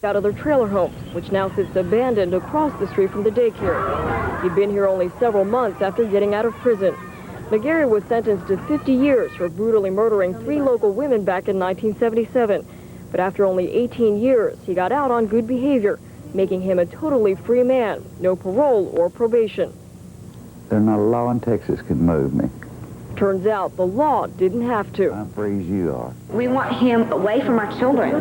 out of their trailer home, which now sits abandoned across the street from the daycare. He'd been here only several months after getting out of prison. McGarry was sentenced to 50 years for brutally murdering 3 local women back in 1977. But after only 18 years, he got out on good behavior, making him a totally free man, no parole or probation. There's not a law in Texas can move me. Turns out the law didn't have to. I'm free as you are. We want him away from our children,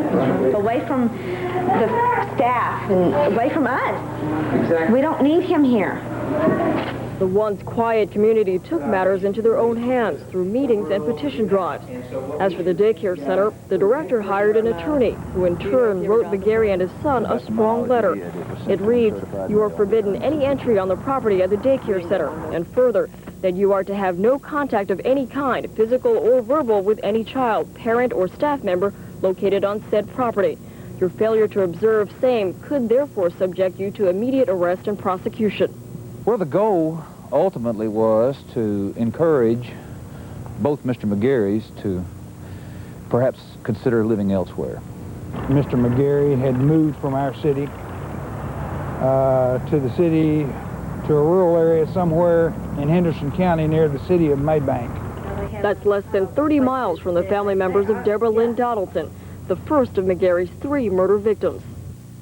away from the staff, and away from us. Exactly. We don't need him here. The once quiet community took matters into their own hands through meetings and petition drives. As for the daycare center, the director hired an attorney who in turn wrote McGarry and his son a strong letter. It reads, "You are forbidden any entry on the property at the daycare center," and further, that you are to have no contact of any kind, physical or verbal, with any child, parent, or staff member located on said property. Your failure to observe same could therefore subject you to immediate arrest and prosecution. Well, the goal ultimately was to encourage both Mr. McGarrys to perhaps consider living elsewhere. Mr. McGarry had moved from our city to the city, to a rural area somewhere in Henderson County near the city of Maybank. That's less than 30 miles from the family members of Deborah Lynn Donaldson, the first of McGarry's 3 murder victims.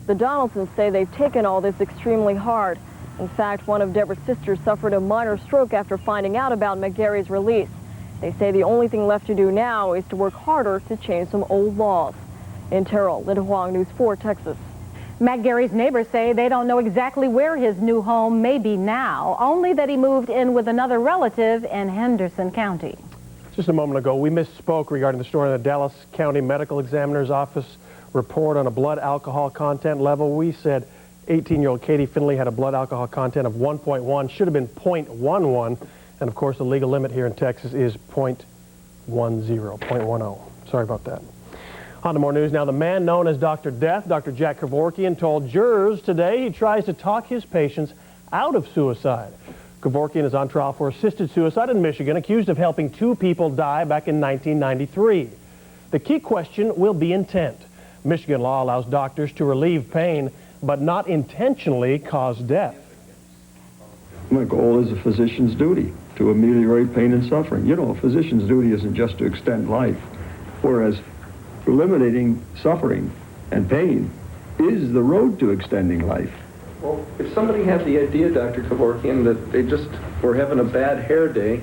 The Donaldsons say they've taken all this extremely hard. In fact, one of Deborah's sisters suffered a minor stroke after finding out about McGarry's release. They say the only thing left to do now is to work harder to change some old laws. In Terrell, Linda Huang, News 4, Texas. McGarry's neighbors say they don't know exactly where his new home may be now, only that he moved in with another relative in Henderson County. Just a moment ago, we misspoke regarding the story in the Dallas County Medical Examiner's Office report on a blood alcohol content level. We said 18-year-old Katie Finley had a blood alcohol content of 1.1, should have been 0.11, and of course the legal limit here in Texas is 0.10. Sorry about that. On to more news now. The man known as Dr. Death, Dr. Jack Kevorkian, told jurors today he tries to talk his patients out of suicide. Kevorkian is on trial for assisted suicide in Michigan, accused of helping 2 people die back in 1993. The key question will be intent. Michigan law allows doctors to relieve pain, but not intentionally cause death. My goal is a physician's duty to ameliorate pain and suffering. You know, a physician's duty isn't just to extend life, whereas eliminating suffering and pain is the road to extending life. Well, if somebody had the idea, Dr. Kevorkian, that they just were having a bad hair day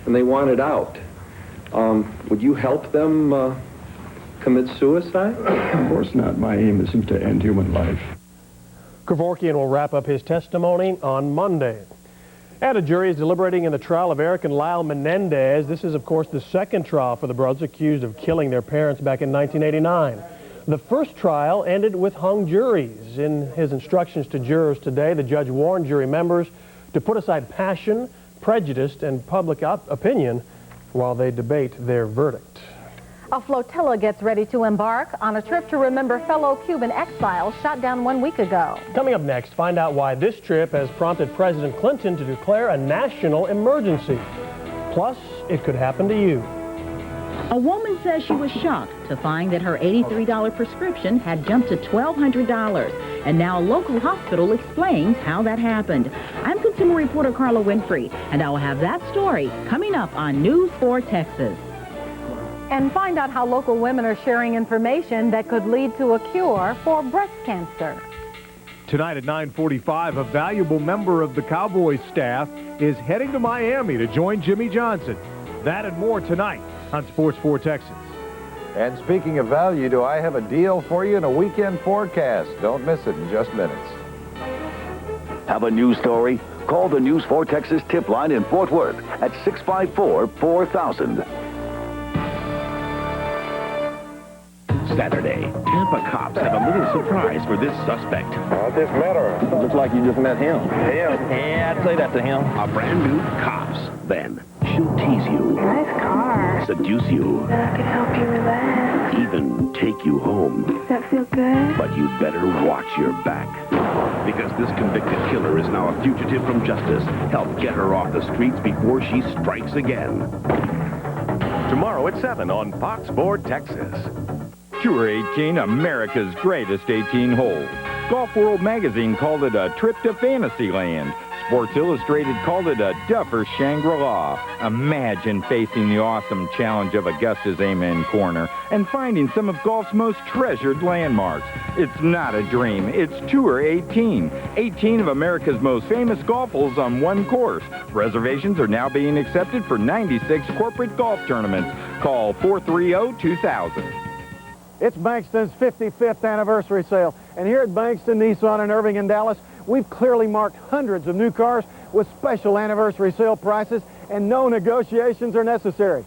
and they wanted out, would you help them commit suicide? Of course not. My aim isn't to end human life. Kevorkian will wrap up his testimony on Monday. And a jury is deliberating in the trial of Eric and Lyle Menendez. This is, of course, the second trial for the brothers accused of killing their parents back in 1989. The first trial ended with hung juries. In his instructions to jurors today, the judge warned jury members to put aside passion, prejudice, and public opinion while they debate their verdict. A flotilla gets ready to embark on a trip to remember fellow Cuban exiles shot down 1 week ago. Coming up next, find out why this trip has prompted President Clinton to declare a national emergency. Plus, it could happen to you. A woman says she was shocked to find that her $83 prescription had jumped to $1,200. And now a local hospital explains how that happened. I'm consumer reporter Carla Winfrey, and I will have that story coming up on News 4 Texas. And find out how local women are sharing information that could lead to a cure for breast cancer. Tonight at 9:45, a valuable member of the Cowboys staff is heading to Miami to join Jimmy Johnson. That and more tonight on Sports 4 Texas. And speaking of value, do I have a deal for you in a weekend forecast? Don't miss it in just minutes. Have a news story? Call the News 4 Texas tip line in Fort Worth at 654-4000. Saturday, Tampa cops have a little surprise for this suspect. I just met her. Looks like you just met him. Yeah, I'd say that to him. A brand new Cops. Then she'll tease you. Nice car. Seduce you. That could help you relax. Even take you home. Does that feel good? But you'd better watch your back. Because this convicted killer is now a fugitive from justice. Help get her off the streets before she strikes again. Tomorrow at 7 on Fox 4 Texas. Tour 18, America's greatest 18 holes. Golf World magazine called it a trip to Fantasyland. Sports Illustrated called it a duffer Shangri-La. Imagine facing the awesome challenge of Augusta's Amen Corner and finding some of golf's most treasured landmarks. It's not a dream. It's Tour 18. 18 of America's most famous golf holes on one course. Reservations are now being accepted for 96 corporate golf tournaments. Call 430-2000. It's Bankston's 55th anniversary sale. And here at Bankston Nissan in Irving and Dallas, we've clearly marked hundreds of new cars with special anniversary sale prices, and no negotiations are necessary.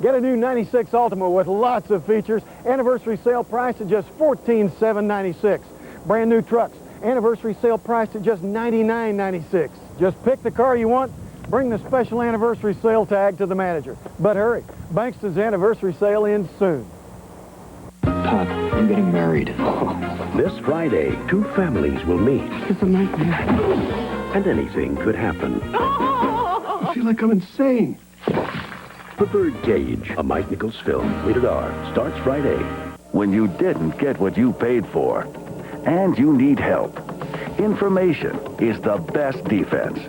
Get a new 96 Altima with lots of features, anniversary sale price at just $14,796. Brand new trucks, anniversary sale price at just $99.96. Just pick the car you want, bring the special anniversary sale tag to the manager. But hurry, Bankston's anniversary sale ends soon. Pop, I'm getting married. This Friday, two families will meet. It's a nightmare. And anything could happen. I feel like I'm insane. Preferred Gauge, a Mike Nichols film, rated R, starts Friday. When you didn't get what you paid for, and you need help, information is the best defense.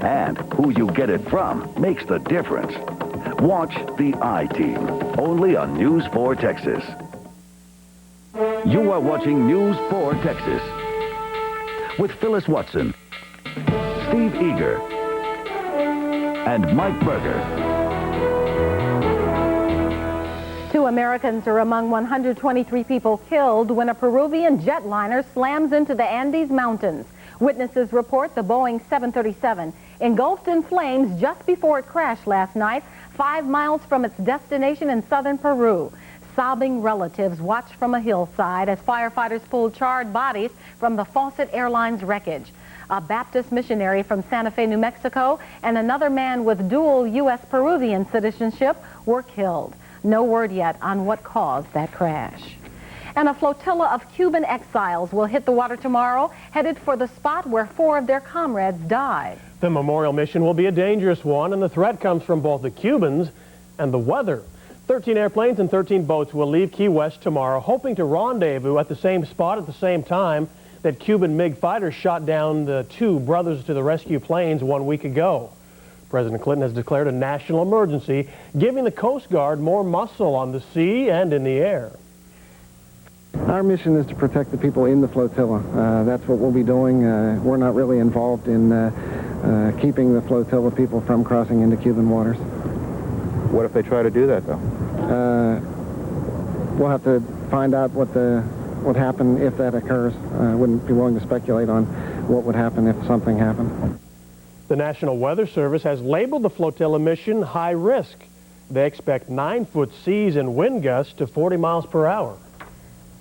And who you get it from makes the difference. Watch the I-Team, only on News 4 Texas. You are watching News 4 Texas with Phyllis Watson, Steve Eager, and Mike Berger. 2 Americans are among 123 people killed when a Peruvian jetliner slams into the Andes Mountains. Witnesses report the Boeing 737 engulfed in flames just before it crashed last night, 5 miles from its destination in southern Peru. Sobbing relatives watched from a hillside as firefighters pulled charred bodies from the Fawcett Airlines wreckage. A Baptist missionary from Santa Fe, New Mexico, and another man with dual U.S.-Peruvian citizenship were killed. No word yet on what caused that crash. And a flotilla of Cuban exiles will hit the water tomorrow, headed for the spot where 4 of their comrades died. The memorial mission will be a dangerous one, and the threat comes from both the Cubans and the weather. 13 airplanes and 13 boats will leave Key West tomorrow, hoping to rendezvous at the same spot at the same time that Cuban MiG fighters shot down the 2 brothers to the rescue planes 1 week ago. President Clinton has declared a national emergency, giving the Coast Guard more muscle on the sea and in the air. Our mission is to protect the people in the flotilla. That's what we'll be doing. We're not really involved in keeping the flotilla people from crossing into Cuban waters. What if they try to do that, though? We'll have to find out what happened if that occurs. I wouldn't be willing to speculate on what would happen if something happened. The National Weather Service has labeled the flotilla mission high risk. They expect 9-foot seas and wind gusts to 40 miles per hour.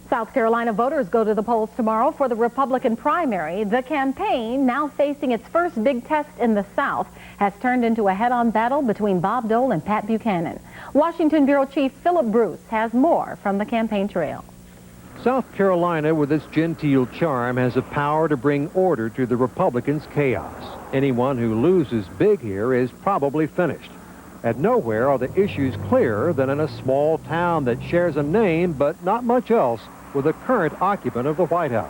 South Carolina voters go to the polls tomorrow for the Republican primary. The campaign, now facing its first big test in the South, has turned into a head-on battle between Bob Dole and Pat Buchanan. Washington Bureau Chief Philip Bruce has more from the campaign trail. South Carolina, with its genteel charm, has the power to bring order to the Republicans' chaos. Anyone who loses big here is probably finished. At nowhere are the issues clearer than in a small town that shares a name but not much else with the current occupant of the White House.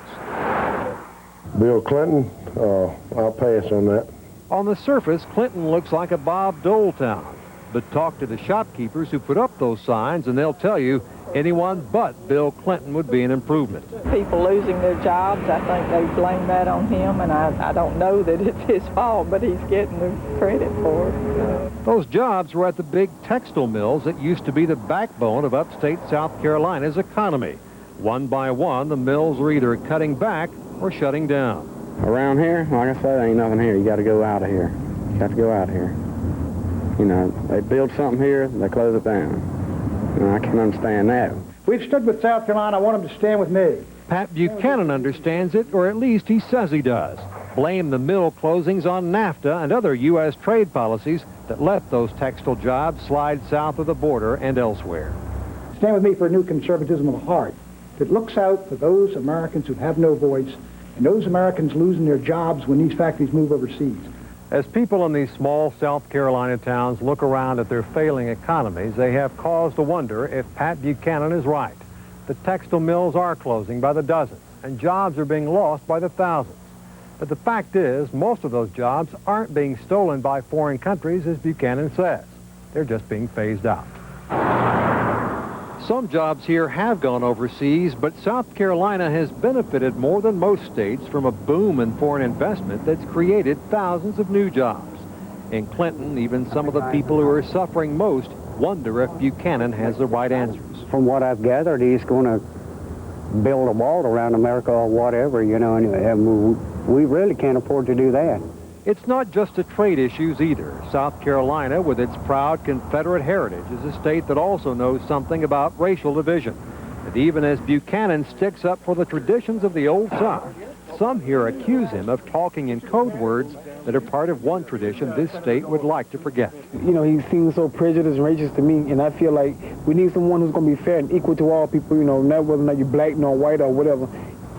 Bill Clinton, I'll pass on that. On the surface, Clinton looks like a Bob Dole town. But talk to the shopkeepers who put up those signs and they'll tell you anyone but Bill Clinton would be an improvement. People losing their jobs, I think they blame that on him, and I don't know that it's his fault, but he's getting the credit for it. Those jobs were at the big textile mills that used to be the backbone of upstate South Carolina's economy. One by one, the mills are either cutting back or shutting down. Around here, like I said, ain't nothing here. You got to go out of here. You have to go out of here. You know, they build something here, they close it down. And I can understand that. We've stood with South Carolina. I want them to stand with me. Pat Buchanan understands it, or at least he says he does. Blame the mill closings on NAFTA and other U.S. trade policies that let those textile jobs slide south of the border and elsewhere. Stand with me for a new conservatism of the heart that looks out for those Americans who have no voice and those Americans losing their jobs when these factories move overseas. As people in these small South Carolina towns look around at their failing economies, they have cause to wonder if Pat Buchanan is right. The textile mills are closing by the dozens, and jobs are being lost by the thousands. But the fact is, most of those jobs aren't being stolen by foreign countries, as Buchanan says. They're just being phased out. Some jobs here have gone overseas, but South Carolina has benefited more than most states from a boom in foreign investment that's created thousands of new jobs. In Clinton, even some of the people who are suffering most wonder if Buchanan has the right answers. From what I've gathered, he's going to build a wall around America or whatever, you know, and we really can't afford to do that. It's not just the trade issues either. South Carolina, with its proud Confederate heritage, is a state that also knows something about racial division. And even as Buchanan sticks up for the traditions of the old South, some here accuse him of talking in code words that are part of one tradition this state would like to forget. You know, he seems so prejudiced and racist to me, and I feel like we need someone who's going to be fair and equal to all people, you know, not whether or not you're black nor white or whatever.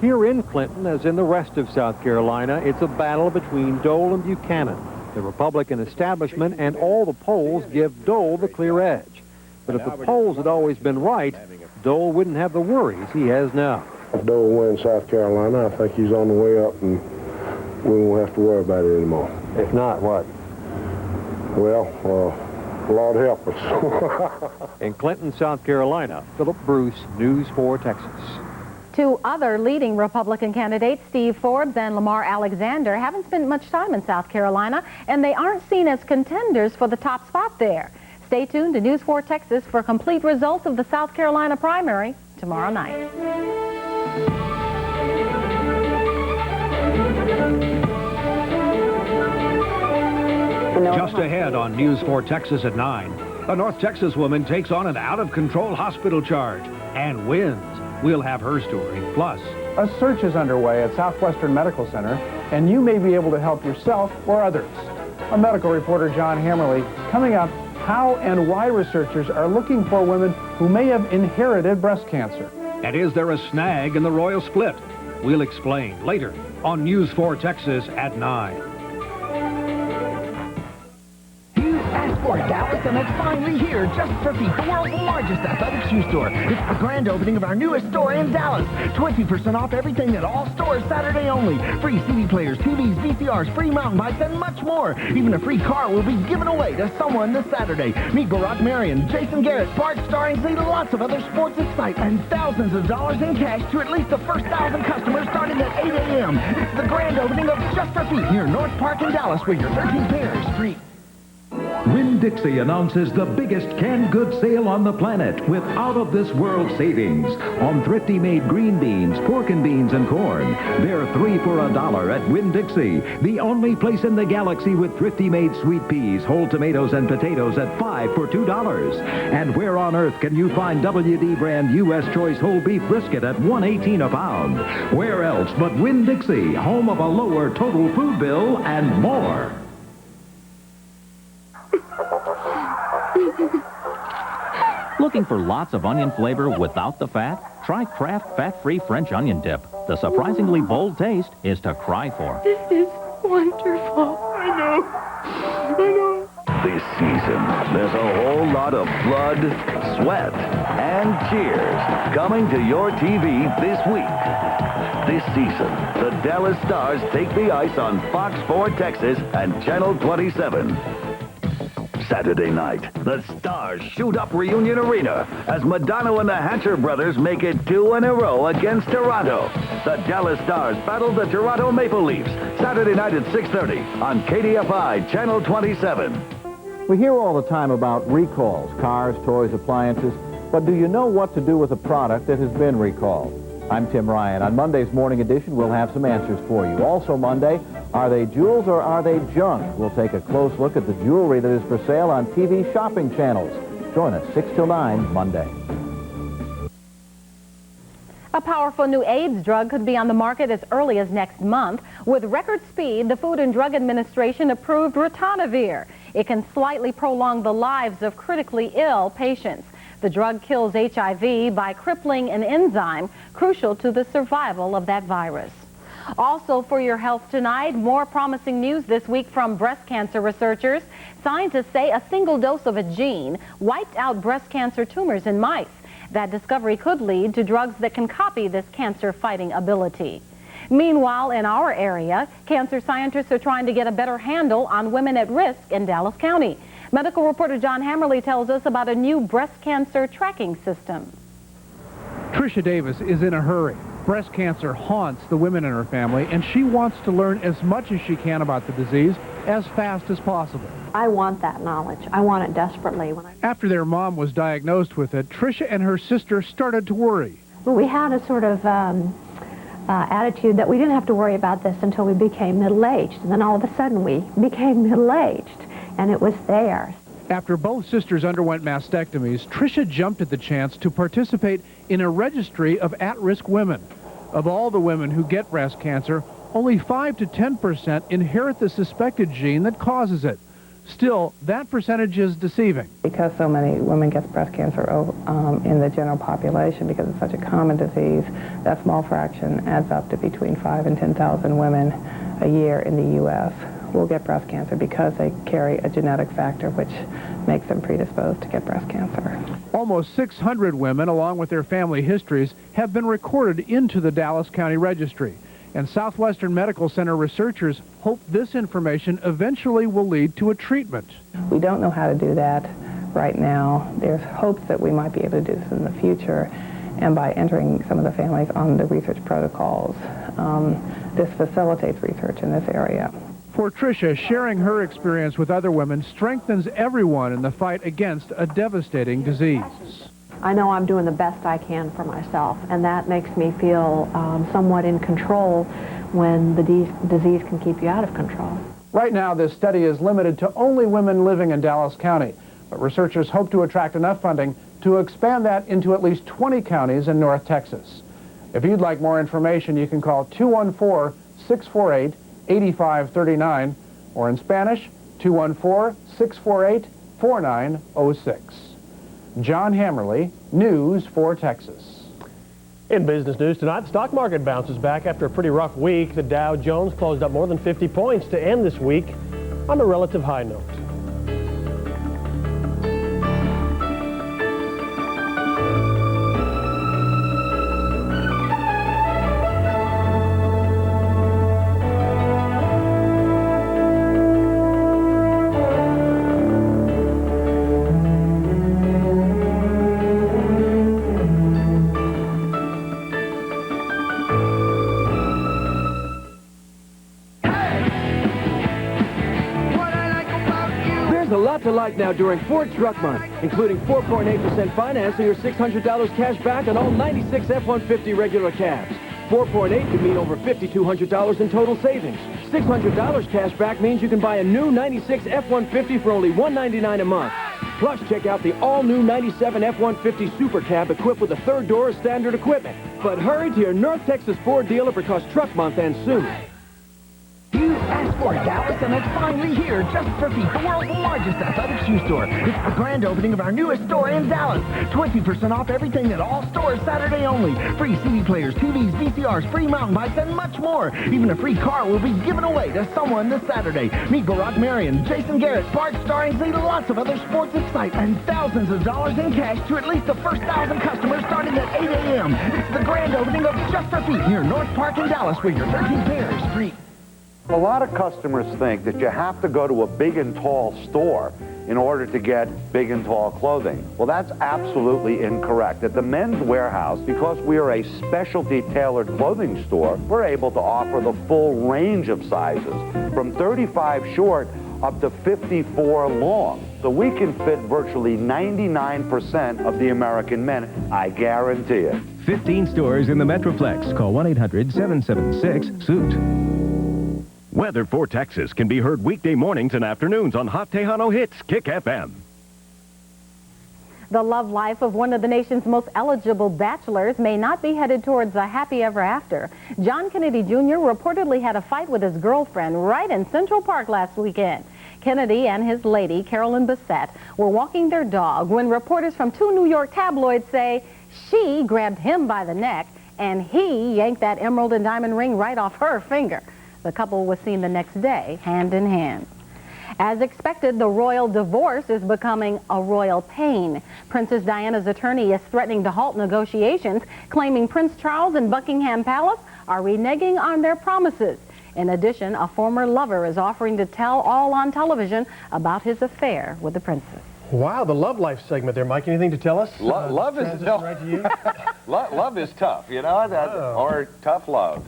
Here in Clinton, as in the rest of South Carolina, it's a battle between Dole and Buchanan. The Republican establishment and all the polls give Dole the clear edge. But if the polls had always been right, Dole wouldn't have the worries he has now. If Dole wins South Carolina, I think he's on the way up, and we won't have to worry about it anymore. If not, what? Well, Lord help us. In Clinton, South Carolina, Philip Bruce, News 4 Texas. Two other leading Republican candidates, Steve Forbes and Lamar Alexander, haven't spent much time in South Carolina, and they aren't seen as contenders for the top spot there. Stay tuned to News 4 Texas for complete results of the South Carolina primary tomorrow night. Just ahead on News 4 Texas at 9, a North Texas woman takes on an out-of-control hospital charge and wins. We'll have her story. Plus, a search is underway at Southwestern Medical Center, and you may be able to help yourself or others. Our medical reporter, John Hammerly, coming up, how and why researchers are looking for women who may have inherited breast cancer. and is there a snag in the royal split? We'll explain later on News 4 Texas at 9. For Dallas, and it's finally here, Just for Feet, the world's largest athletic shoe store. It's the grand opening of our newest store in Dallas. 20% off everything at all stores Saturday only. Free CD players, TVs, VCRs, free mountain bikes, and much more. Even a free car will be given away to someone this Saturday. Meet Barack Marion, Jason Garrett, Bart Starr, and see lots of other sports excitement. And thousands of dollars in cash to at least the first 1,000 customers starting at 8 a.m. It's the grand opening of Just for Feet near North Park in Dallas, where your 13 pair is free. Winn-Dixie announces the biggest canned goods sale on the planet with out-of-this-world savings on thrifty-made green beans, pork and beans, and corn. They're 3 for $1 at Winn-Dixie, the only place in the galaxy with thrifty-made sweet peas, whole tomatoes, and potatoes at 5 for $2. And where on earth can you find WD brand U.S. Choice whole beef brisket at $1.18 a pound? Where else but Winn-Dixie, home of a lower total food bill and more. Looking for lots of onion flavor without the fat? Try Kraft Fat-Free French Onion Dip. The surprisingly bold taste is to cry for. This is wonderful. I know. This season, there's a whole lot of blood, sweat, and tears coming to your TV this week. This season, the Dallas Stars take the ice on Fox 4 Texas and Channel 27. Saturday night, the Stars shoot up Reunion Arena as Madonna and the Hatcher brothers make it 2 in a row against Toronto. The Dallas Stars battle the Toronto Maple Leafs Saturday night at 6:30 on KDFI Channel 27. We hear all the time about recalls, cars, toys, appliances, but do you know what to do with a product that has been recalled? I'm Tim Ryan. On Monday's Morning Edition, we'll have some answers for you. Also Monday, are they jewels or are they junk? We'll take a close look at the jewelry that is for sale on TV shopping channels. Join us 6 till 9 Monday. A powerful new AIDS drug could be on the market as early as next month. With record speed, the Food and Drug Administration approved ritonavir. It can slightly prolong the lives of critically ill patients. The drug kills HIV by crippling an enzyme crucial to the survival of that virus. Also for your health tonight, more promising news this week from breast cancer researchers. Scientists say a single dose of a gene wiped out breast cancer tumors in mice. That discovery could lead to drugs that can copy this cancer-fighting ability. Meanwhile, in our area, cancer scientists are trying to get a better handle on women at risk in Dallas County. Medical reporter John Hammerly tells us about a new breast cancer tracking system. Tricia Davis is in a hurry. Breast cancer haunts the women in her family, and she wants to learn as much as she can about the disease as fast as possible. I want that knowledge. I want it desperately. After their mom was diagnosed with it, Tricia and her sister started to worry. Well, we had a sort of attitude that we didn't have to worry about this until we became middle-aged. And then all of a sudden we became middle-aged, and it was there. After both sisters underwent mastectomies, Tricia jumped at the chance to participate in a registry of at-risk women. Of all the women who get breast cancer, only 5 to 10% inherit the suspected gene that causes it. Still, that percentage is deceiving. Because so many women get breast cancer in the general population, because it's such a common disease, that small fraction adds up to between 5,000 and 10,000 women a year in the U.S. will get breast cancer because they carry a genetic factor which makes them predisposed to get breast cancer. Almost 600 women, along with their family histories, have been recorded into the Dallas County Registry. And Southwestern Medical Center researchers hope this information eventually will lead to a treatment. We don't know how to do that right now. There's hopes that we might be able to do this in the future, and by entering some of the families on the research protocols, this facilitates research in this area. For Tricia, sharing her experience with other women strengthens everyone in the fight against a devastating disease. I know I'm doing the best I can for myself, and that makes me feel somewhat in control when the disease can keep you out of control. Right now, this study is limited to only women living in Dallas County, but researchers hope to attract enough funding to expand that into at least 20 counties in North Texas. If you'd like more information, you can call 214-648-8539, or in Spanish, 214-648-4906. John Hammerly, News 4 Texas. In business news tonight, the stock market bounces back after a pretty rough week. The Dow Jones closed up more than 50 points to end this week on a relative high note. A lot to like now during Ford Truck Month, including 4.8% financing or $600 cash back on all 96 F-150 regular cabs. 4.8 could mean over $5,200 in total savings. $600 cash back means you can buy a new 96 F-150 for only $199 a month. Plus, check out the all-new 97 F-150 Super Cab equipped with a third door as standard equipment. But hurry to your North Texas Ford dealer because Truck Month ends soon. You asked for it, Dallas, and it's finally here, just for feet, the world's largest athletic shoe store. It's the grand opening of our newest store in Dallas. 20% off everything at all stores Saturday only. Free CD players, TVs, VCRs, free mountain bikes, and much more. Even a free car will be given away to someone this Saturday. Meet Barack Marion, Jason Garrett, Bart Starr, and lots of other sports excitement, and thousands of dollars in cash to at least the first 1,000 customers starting at 8 a.m. It's the grand opening of Just for Feet near North Park in Dallas, where your 13th pair is free. A lot of customers think that you have to go to a big and tall store in order to get big and tall clothing. Well, that's absolutely incorrect. At the Men's Warehouse, because we are a specialty tailored clothing store, we're able to offer the full range of sizes, from 35 short up to 54 long. So we can fit virtually 99% of the American men, I guarantee it. 15 stores in the Metroplex. Call 1-800-776-SUIT. Weather for Texas can be heard weekday mornings and afternoons on Hot Tejano Hits, Kick FM. The love life of one of the nation's most eligible bachelors may not be headed towards a happy ever after. John Kennedy Jr. reportedly had a fight with his girlfriend right in Central Park last weekend. Kennedy and his lady, Carolyn Bissett, were walking their dog when reporters from 2 New York tabloids say she grabbed him by the neck and he yanked that emerald and diamond ring right off her finger. The couple was seen the next day, hand in hand. As expected, the royal divorce is becoming a royal pain. Princess Diana's attorney is threatening to halt negotiations, claiming Prince Charles and Buckingham Palace are reneging on their promises. In addition, a former lover is offering to tell all on television about his affair with the princess. Wow, the love life segment there, Mike. Anything to tell us? Love is right to you? Love is tough, you know, or tough love.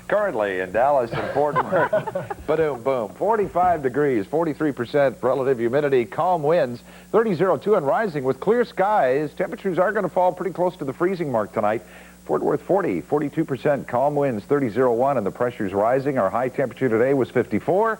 Currently in Dallas and Fort Worth, boom, boom, 45 degrees, 43% relative humidity, calm winds, 30.02 and rising with clear skies. Temperatures are going to fall pretty close to the freezing mark tonight. Fort Worth 40, 42%, calm winds, 30.01, and the pressure's rising. Our high temperature today was 54.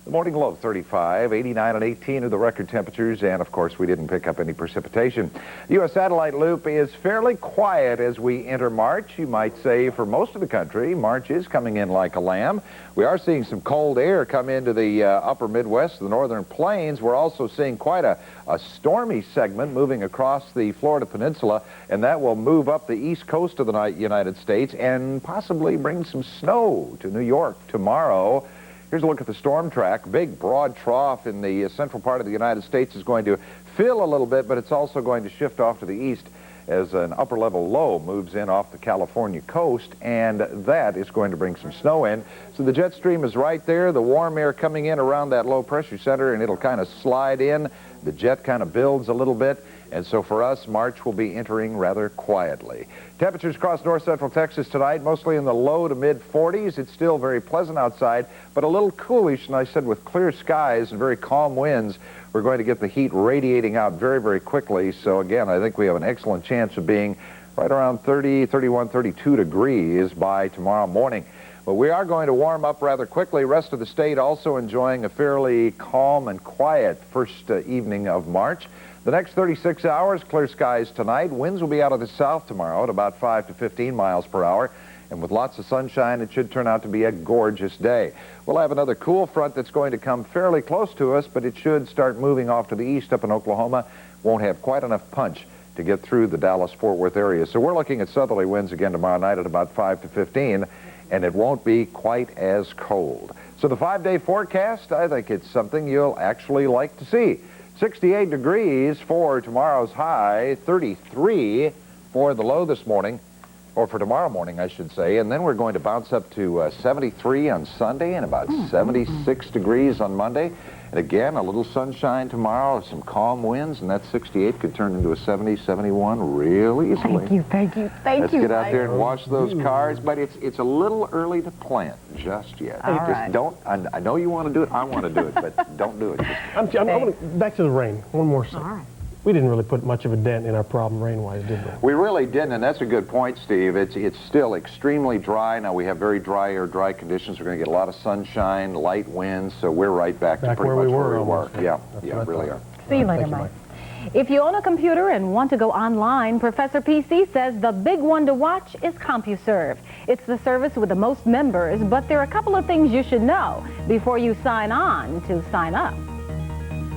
The morning low 35, 89 and 18 are the record temperatures, and of course we didn't pick up any precipitation. The U.S. satellite loop is fairly quiet as we enter March. You might say for most of the country, March is coming in like a lamb. We are seeing some cold air come into the upper Midwest, the northern plains. We're also seeing quite a stormy segment moving across the Florida Peninsula, and that will move up the east coast of the United States and possibly bring some snow to New York tomorrow. Here's a look at the storm track. Big, broad trough in the central part of the United States is going to fill a little bit, but it's also going to shift off to the east as an upper-level low moves in off the California coast, and that is going to bring some snow in. So the jet stream is right there, the warm air coming in around that low-pressure center, and it'll kind of slide in. The jet kind of builds a little bit, and so for us, March will be entering rather quietly. Temperatures across north-central Texas tonight, mostly in the low to mid-40s. It's still very pleasant outside, but a little coolish, and I said with clear skies and very calm winds, we're going to get the heat radiating out very, very quickly. So again, I think we have an excellent chance of being right around 30, 31, 32 degrees by tomorrow morning. But we are going to warm up rather quickly. Rest of the state also enjoying a fairly calm and quiet first evening of March. The next 36 hours, clear skies tonight. Winds will be out of the south tomorrow at about 5 to 15 miles per hour. And with lots of sunshine, it should turn out to be a gorgeous day. We'll have another cool front that's going to come fairly close to us, but it should start moving off to the east up in Oklahoma. Won't have quite enough punch to get through the Dallas-Fort Worth area. So we're looking at southerly winds again tomorrow night at about 5 to 15, and it won't be quite as cold. So the 5-day forecast, I think it's something you'll actually like to see. 68 degrees for tomorrow's high, 33 for the low this morning, or for tomorrow morning, I should say, and then we're going to bounce up to 73 on Sunday and about 76 degrees on Monday. And again, a little sunshine tomorrow, some calm winds, and that 68 could turn into a 70, 71 real easily. Thank you, thank you, thank Let's you. get out there and wash those cars, but it's a little early to plant just yet. All just right. don't. I know you want to do it. I want to do it, but don't do it. I'm gonna, back to the rain. One more second. All right. We didn't really put much of a dent in our problem rain-wise, did we? We really didn't, and that's a good point, Steve. It's still extremely dry. Now we have very dry air, dry conditions. We're going to get a lot of sunshine, light winds, so we're right back to pretty much where we were. Yeah, really are. See you later, Mike. If you own a computer and want to go online, Professor PC says the big one to watch is Compuserve. It's the service with the most members, but there are a couple of things you should know before you sign on to sign up.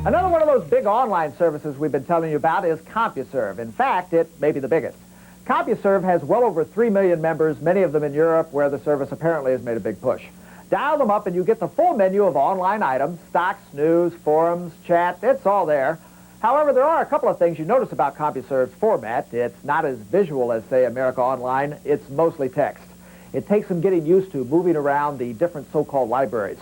Another one of those big online services we've been telling you about is Compuserve. In fact, it may be the biggest. Compuserve has well over 3 million members, many of them in Europe, where the service apparently has made a big push. Dial them up and you get the full menu of online items, stocks, news, forums, chat, it's all there. However, there are a couple of things you notice about Compuserve's format. It's not as visual as, say, America Online. It's mostly text. It takes some getting used to moving around the different so-called libraries.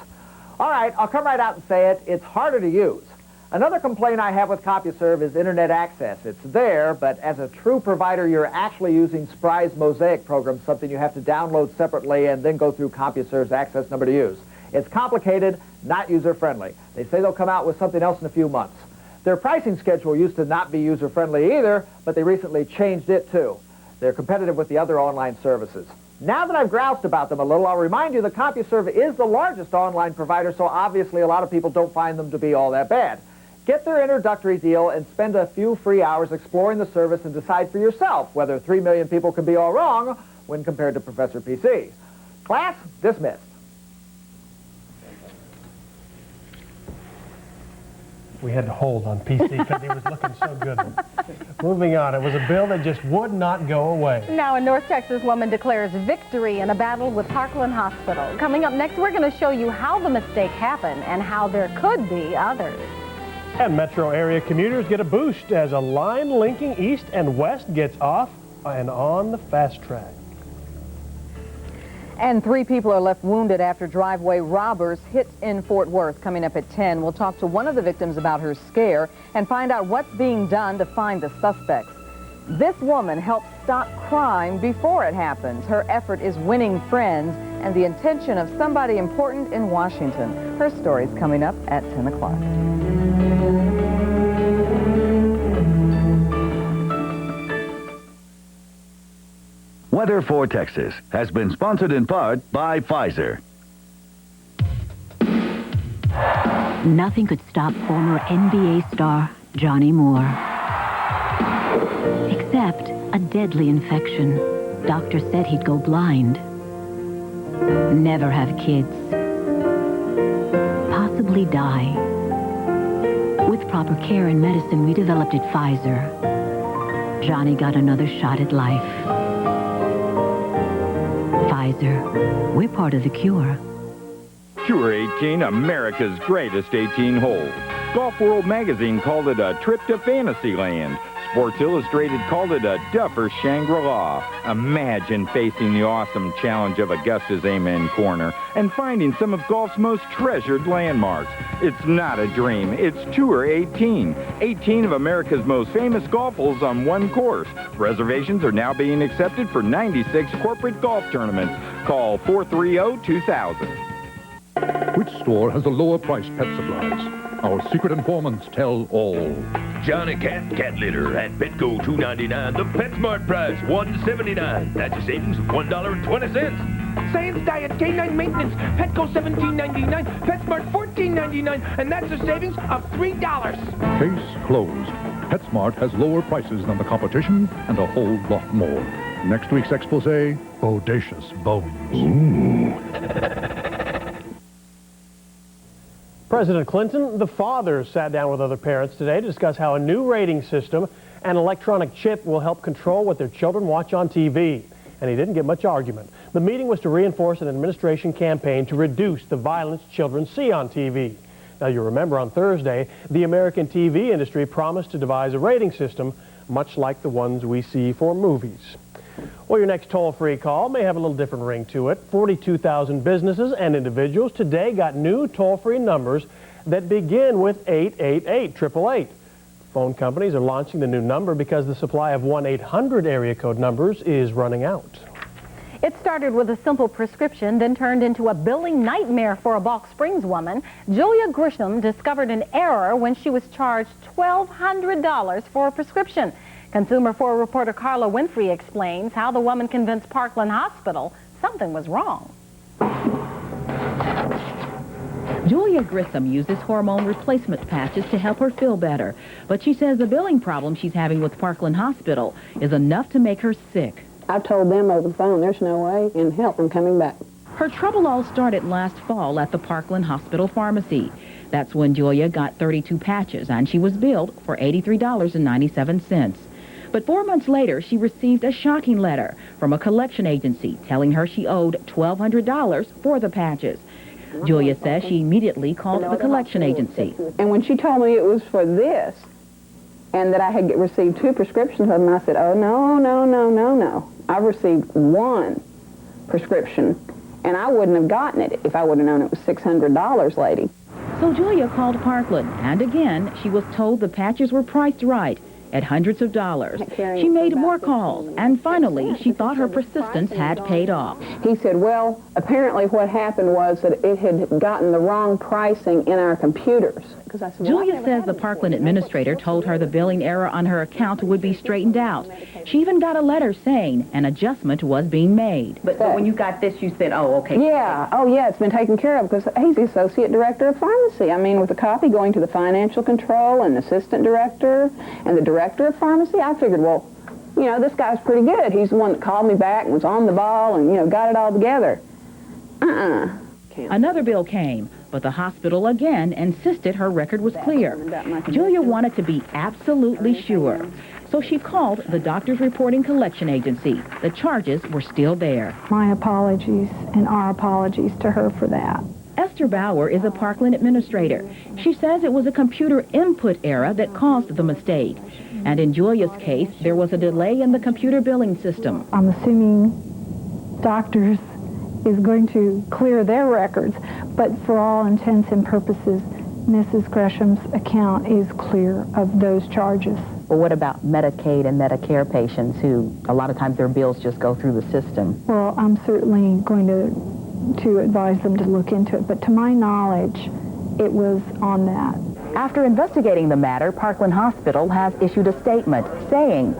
All right, I'll come right out and say it. It's harder to use. Another complaint I have with Compuserve is internet access. It's there, but as a true provider, you're actually using Spry's Mosaic program, something you have to download separately and then go through Compuserve's access number to use. It's complicated, not user-friendly. They say they'll come out with something else in a few months. Their pricing schedule used to not be user-friendly either, but they recently changed it too. They're competitive with the other online services. Now that I've groused about them a little, I'll remind you that Compuserve is the largest online provider, so obviously a lot of people don't find them to be all that bad. Get their introductory deal and spend a few free hours exploring the service and decide for yourself whether 3 million people can be all wrong when compared to Professor PC. Class dismissed. We had to hold on PC because he was looking so good. Moving on, it was a bill that just would not go away. Now, a North Texas woman declares victory in a battle with Parkland Hospital. Coming up next, we're going to show you how the mistake happened and how there could be others. And metro area commuters get a boost as a line linking east and west gets off and on the fast track. And 3 people are left wounded after driveway robbers hit in Fort Worth. Coming up at 10, we'll talk to one of the victims about her scare and find out what's being done to find the suspects. This woman helped stop crime before it happens. Her effort is winning friends and the attention of somebody important in Washington. Her story's coming up at 10 o'clock. Weather for Texas has been sponsored in part by Pfizer. Nothing could stop former NBA star Johnny Moore. Except a deadly infection. Doctor said he'd go blind. Never have kids. Possibly die. With proper care and medicine we developed at Pfizer, Johnny got another shot at life. Pfizer, we're part of the cure. Tour 18, America's greatest 18 hole. Golf World magazine called it a trip to Fantasyland. Sports Illustrated called it a duffer Shangri-La. Imagine facing the awesome challenge of Augusta's Amen Corner and finding some of golf's most treasured landmarks. It's not a dream. It's Tour 18. 18 of America's most famous golf holes on one course. Reservations are now being accepted for 96 corporate golf tournaments. Call 430-2000. Which store has the lower priced pet supplies? Our secret informants tell all. Johnny cat litter at Petco $2.99. The PetSmart price $1.79. That's a savings of $1.20. Science Diet Canine Maintenance Petco $17.99. PetSmart $14.99, and that's a savings of $3. Case closed. PetSmart has lower prices than the competition and a whole lot more. Next week's expose, bodacious bones. Ooh. President Clinton, the father, sat down with other parents today to discuss how a new rating system and electronic chip will help control what their children watch on TV. And he didn't get much argument. The meeting was to reinforce an administration campaign to reduce the violence children see on TV. Now, you remember on Thursday, the American TV industry promised to devise a rating system much like the ones we see for movies. Well, your next toll-free call may have a little different ring to it. 42,000 businesses and individuals today got new toll-free numbers that begin with 888-888. Phone companies are launching the new number because the supply of 1-800 area code numbers is running out. It started with a simple prescription, then turned into a billing nightmare for a Balk Springs woman. Julia Grisham discovered an error when she was charged $1,200 for a prescription. Consumer 4 reporter Carla Winfrey explains how the woman convinced Parkland Hospital something was wrong. Julia Grissom uses hormone replacement patches to help her feel better, but she says the billing problem she's having with Parkland Hospital is enough to make her sick. I've told them over the phone there's no way in hell I'm coming back. Her trouble all started last fall at the Parkland Hospital Pharmacy. That's when Julia got 32 patches, and she was billed for $83.97. But 4 months later, she received a shocking letter from a collection agency telling her she owed $1,200 for the patches. Julia says she immediately called the collection agency. And when she told me it was for this, and that I had received 2 prescriptions of them, I said, oh, no. I've received 1 prescription, and I wouldn't have gotten it if I would have known it was $600, lady. So Julia called Parkland, and again, she was told the patches were priced right at hundreds of dollars. She made more calls, and finally, she thought her persistence had paid off. He said, well, apparently what happened was that it had gotten the wrong pricing in our computers. Julia says the Parkland administrator told her the billing error on her account would be straightened out. She even got a letter saying an adjustment was being made. But when you got this, you said, oh, okay. Yeah, it's been taken care of because he's the associate director of pharmacy. I mean, with the copy going to the financial control and assistant director and the director of pharmacy, I figured, well, this guy's pretty good. He's the one that called me back and was on the ball and, got it all together. Another bill came, but the hospital again insisted her record was clear. Julia wanted to be absolutely sure. So So she called the Doctors Reporting Collection Agency. The charges were still there. My apologies and our apologies to her for that. Esther Bauer is a Parkland administrator. She says it was a computer input error that caused the mistake. And in Julia's case, there was a delay in the computer billing system. I'm assuming Doctors is going to clear their records, but for all intents and purposes, Mrs. Gresham's account is clear of those charges. Well, what about Medicaid and Medicare patients who a lot of times their bills just go through the system? Well, I'm certainly going to advise them to look into it, but to my knowledge, it was on that. After investigating the matter, Parkland Hospital has issued a statement saying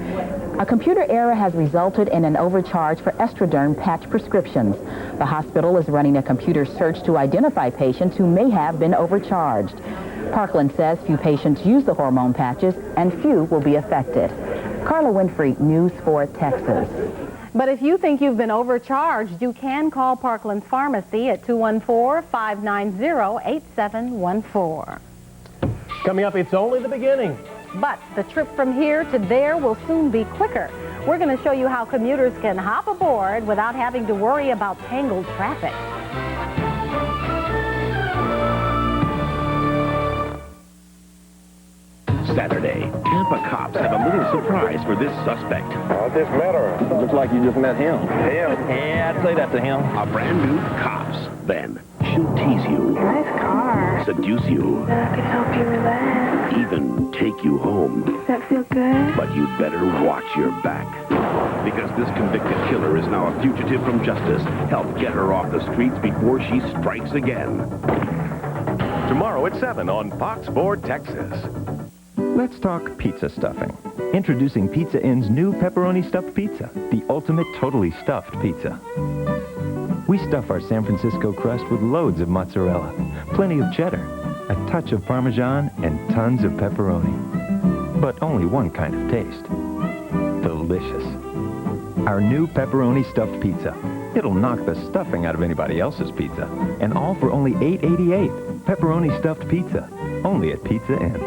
a computer error has resulted in an overcharge for Estroderm patch prescriptions. The hospital is running a computer search to identify patients who may have been overcharged. Parkland says few patients use the hormone patches and few will be affected. Carla Winfrey, News 4 Texas. But if you think you've been overcharged, you can call Parkland's Pharmacy at 214-590-8714. Coming up, it's only the beginning. But the trip from here to there will soon be quicker. We're going to show you how commuters can hop aboard without having to worry about tangled traffic. Saturday, Tampa cops have a little surprise for this suspect. What's this matter? Looks like you just met him. Yeah, I'd say that to him. A brand new Cops. Then she'll tease you. Nice car. Seduce you. That could help you relax. Even take you home. Does that feel good? But you'd better watch your back. Because this convicted killer is now a fugitive from justice. Help get her off the streets before she strikes again. Tomorrow at 7 on Fox 4 Texas. Let's talk pizza stuffing. Introducing Pizza Inn's new pepperoni stuffed pizza, the ultimate totally stuffed pizza. We stuff our San Francisco crust with loads of mozzarella, plenty of cheddar, a touch of Parmesan, and tons of pepperoni. But only one kind of taste. Delicious. Our new pepperoni stuffed pizza. It'll knock the stuffing out of anybody else's pizza. And all for only $8.88. Pepperoni stuffed pizza. Only at Pizza Inn.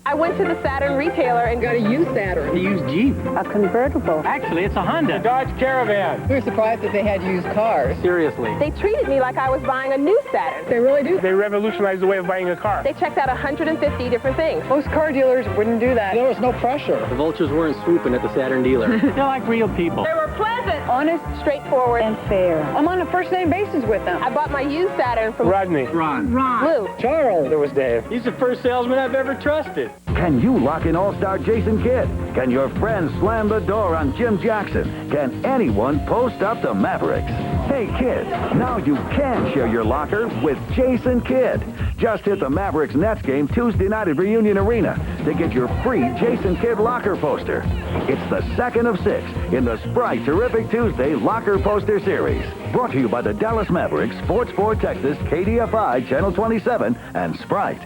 I went to the Saturn retailer and got a used Saturn. A used Jeep. A convertible. Actually, it's a Honda. A Dodge Caravan. We were surprised that they had used cars. Seriously. They treated me like I was buying a new Saturn. They really do. They revolutionized the way of buying a car. They checked out 150 different things. Most car dealers wouldn't do that. There was no pressure. The vultures weren't swooping at the Saturn dealer. They're like real people. They were pleasant, honest, straightforward, and fair. I'm on a first-name basis with them. I bought my used Saturn from Rodney. Ron. Lou. Charles. There was Dave. He's the first salesman I've ever trusted. Can you lock in All-Star Jason Kidd? Can your friends slam the door on Jim Jackson? Can anyone post up the Mavericks? Hey kids, now you can share your locker with Jason Kidd. Just hit the Mavericks-Nets game Tuesday night at Reunion Arena to get your free Jason Kidd locker poster. It's the second of 6 in the Sprite Terrific Tuesday Locker Poster Series. Brought to you by the Dallas Mavericks, Sports 4 Texas, KDFI, Channel 27, and Sprite.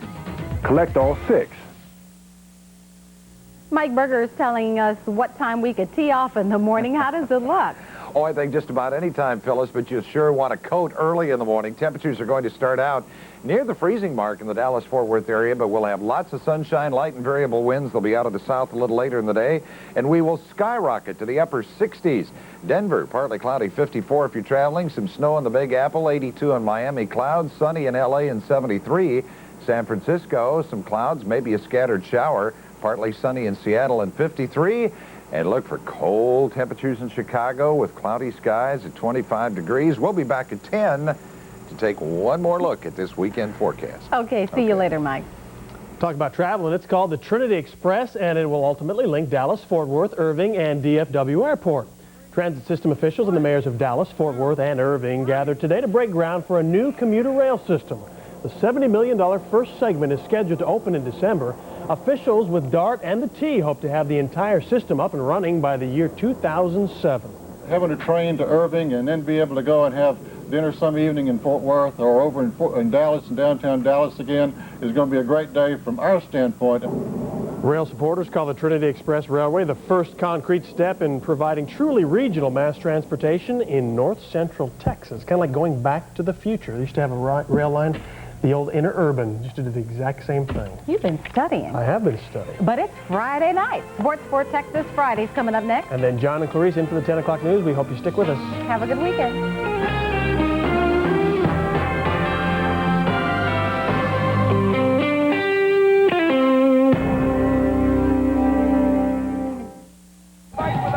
Collect all 6. Mike Berger is telling us what time we could tee off in the morning. How does it look? Oh, I think just about any time, Phyllis, but you sure want a coat early in the morning. Temperatures are going to start out near the freezing mark in the Dallas-Fort Worth area, but we'll have lots of sunshine, light and variable winds. They'll be out of the south a little later in the day, and we will skyrocket to the upper 60s. Denver, partly cloudy, 54 if you're traveling. Some snow in the Big Apple, 82 in Miami. Clouds, sunny in L.A. and 73. San Francisco, some clouds, maybe a scattered shower. Partly sunny in Seattle and 53. And look for cold temperatures in Chicago with cloudy skies at 25 degrees. We'll be back at 10 to take one more look at this weekend forecast. Okay, see you later, Mike. Talk about travel, and it's called the Trinity Express, and it will ultimately link Dallas, Fort Worth, Irving, and DFW Airport. Transit system officials and the mayors of Dallas, Fort Worth, and Irving gathered today to break ground for a new commuter rail system. The $70 million first segment is scheduled to open in December. Officials with DART and the T hope to have the entire system up and running by the year 2007. Having a train to Irving and then be able to go and have dinner some evening in Fort Worth or over in Dallas, in downtown Dallas again, is going to be a great day from our standpoint. Rail supporters call the Trinity Express Railway the first concrete step in providing truly regional mass transportation in north central Texas. Kind of like going back to the future. They used to have a rail line The old interurban used to do the exact same thing. You've been studying. I have been studying. But it's Friday night. Sports for Texas Friday's coming up next. And then John and Clarice in for the 10 o'clock news. We hope you stick with us. Have a good weekend.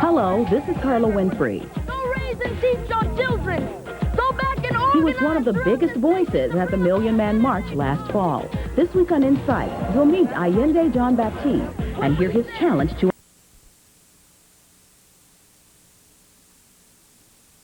Hello, this is Carla Winfrey. Go raise and teach your children. Go back and organize. He was one of the biggest voices at the Million Man March last fall. This week on Insight, we'll meet Allende John Baptiste and hear his challenge to